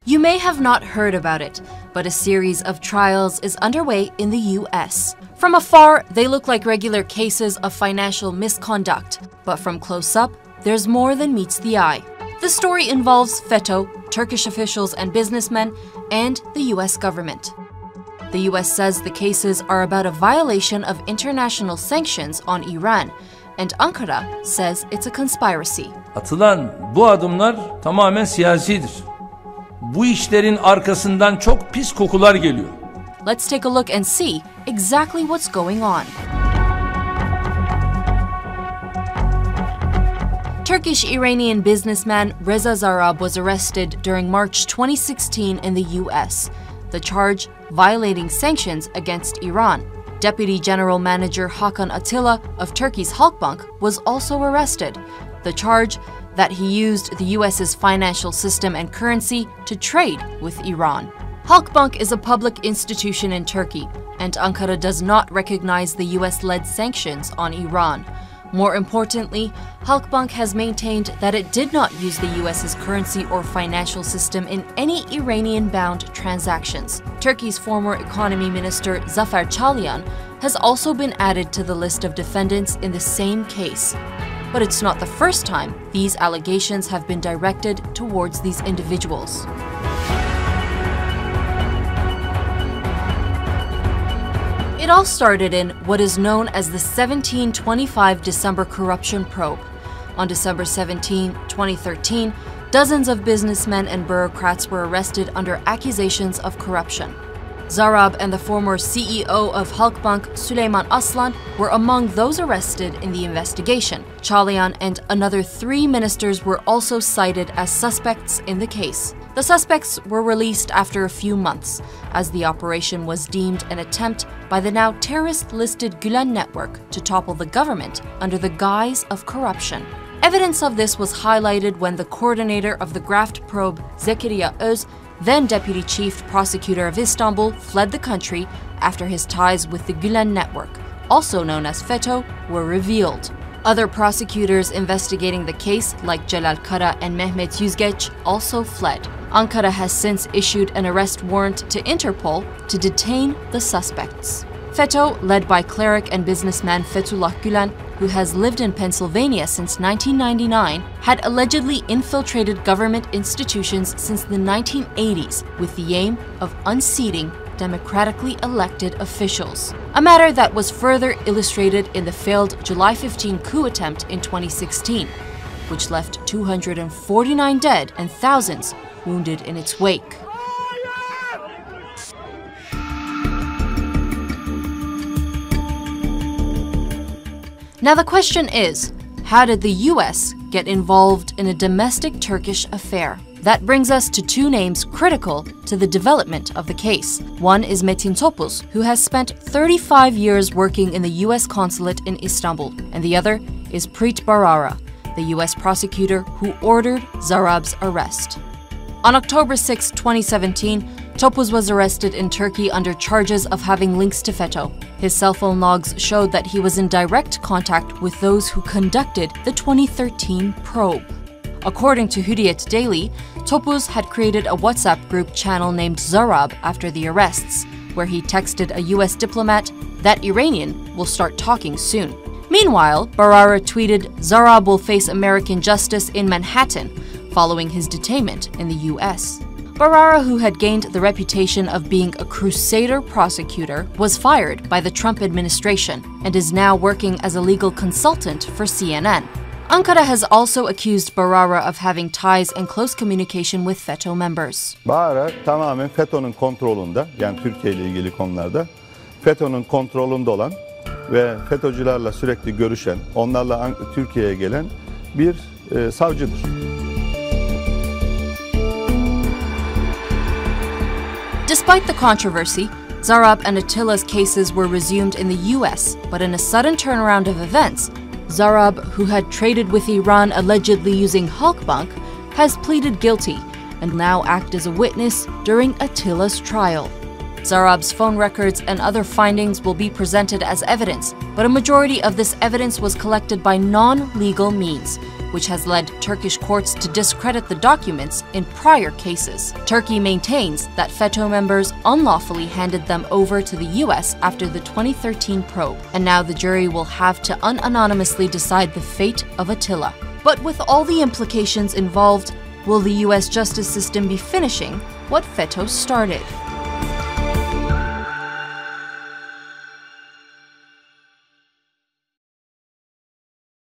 You may have not heard about it, but a series of trials is underway in the US. From afar, they look like regular cases of financial misconduct, but from close up, there's more than meets the eye. The story involves FETO, Turkish officials and businessmen, and the US government. The US says the cases are about a violation of international sanctions on Iran, and Ankara says it's a conspiracy. Atılan bu adımlar tamamen siyasidir. Bu işlerin arkasından çok pis kokular geliyor. Let's take a look and see exactly what's going on. Turkish-Iranian businessman Rıza Sarraf was arrested during March 2016 in the US. The charge, violating sanctions against Iran. Deputy General Manager Hakan Atilla of Turkey's Halkbank was also arrested. The charge, that he used the US's financial system and currency to trade with Iran. Halkbank is a public institution in Turkey, and Ankara does not recognize the US-led sanctions on Iran. More importantly, Halkbank has maintained that it did not use the US's currency or financial system in any Iranian-bound transactions. Turkey's former economy minister Zafer Çağlayan has also been added to the list of defendants in the same case. But it's not the first time these allegations have been directed towards these individuals. It all started in what is known as the 1725 December corruption probe. On December 17, 2013, dozens of businessmen and bureaucrats were arrested under accusations of corruption. Sarraf and the former CEO of Halkbank, Süleyman Aslan, were among those arrested in the investigation. Çağlayan and another 3 ministers were also cited as suspects in the case. The suspects were released after a few months, as the operation was deemed an attempt by the now terrorist-listed Gülen network to topple the government under the guise of corruption. Evidence of this was highlighted when the coordinator of the graft probe, Zekeriya Öz, then Deputy Chief Prosecutor of Istanbul, fled the country after his ties with the Gülen network, also known as FETO, were revealed. Other prosecutors investigating the case, like Celal Kara and Mehmet Yüzgeç, also fled. Ankara has since issued an arrest warrant to Interpol to detain the suspects. FETO, led by cleric and businessman Fethullah Gülen, who has lived in Pennsylvania since 1999, had allegedly infiltrated government institutions since the 1980s with the aim of unseating democratically elected officials. A matter that was further illustrated in the failed July 15 coup attempt in 2016, which left 249 dead and thousands wounded in its wake. Now the question is, how did the US get involved in a domestic Turkish affair? That brings us to 2 names critical to the development of the case. One is Metin Topuz, who has spent 35 years working in the US consulate in Istanbul, and the other is Preet Bharara, the US prosecutor who ordered Sarraf's arrest. On October 6, 2017, Topuz was arrested in Turkey under charges of having links to FETO. His cell phone logs showed that he was in direct contact with those who conducted the 2013 probe. According to Hürriyet Daily, Topuz had created a WhatsApp group channel named Sarraf after the arrests, where he texted a US diplomat that Iranian will start talking soon. Meanwhile, Bharara tweeted Sarraf will face American justice in Manhattan following his detainment in the US. Bharara, who had gained the reputation of being a crusader prosecutor, was fired by the Trump administration and is now working as a legal consultant for CNN. Ankara has also accused Bharara of having ties and close communication with FETO members. Bharara tamamen FETO'nun kontrolünde, yani Türkiye ile ilgili konularda FETO'nun kontrolünde olan ve FETO'cularla sürekli görüşen, onlarla Türkiye'ye gelen bir savcıdır. Despite the controversy, Sarraf and Attila's cases were resumed in the US, but in a sudden turnaround of events, Sarraf, who had traded with Iran allegedly using Halkbank, has pleaded guilty and now acts as a witness during Attila's trial. Sarraf's phone records and other findings will be presented as evidence, but a majority of this evidence was collected by non-legal means, which has led Turkish courts to discredit the documents in prior cases. Turkey maintains that FETO members unlawfully handed them over to the US after the 2013 probe, and now the jury will have to unanimously decide the fate of Atilla. But with all the implications involved, will the US justice system be finishing what FETO started?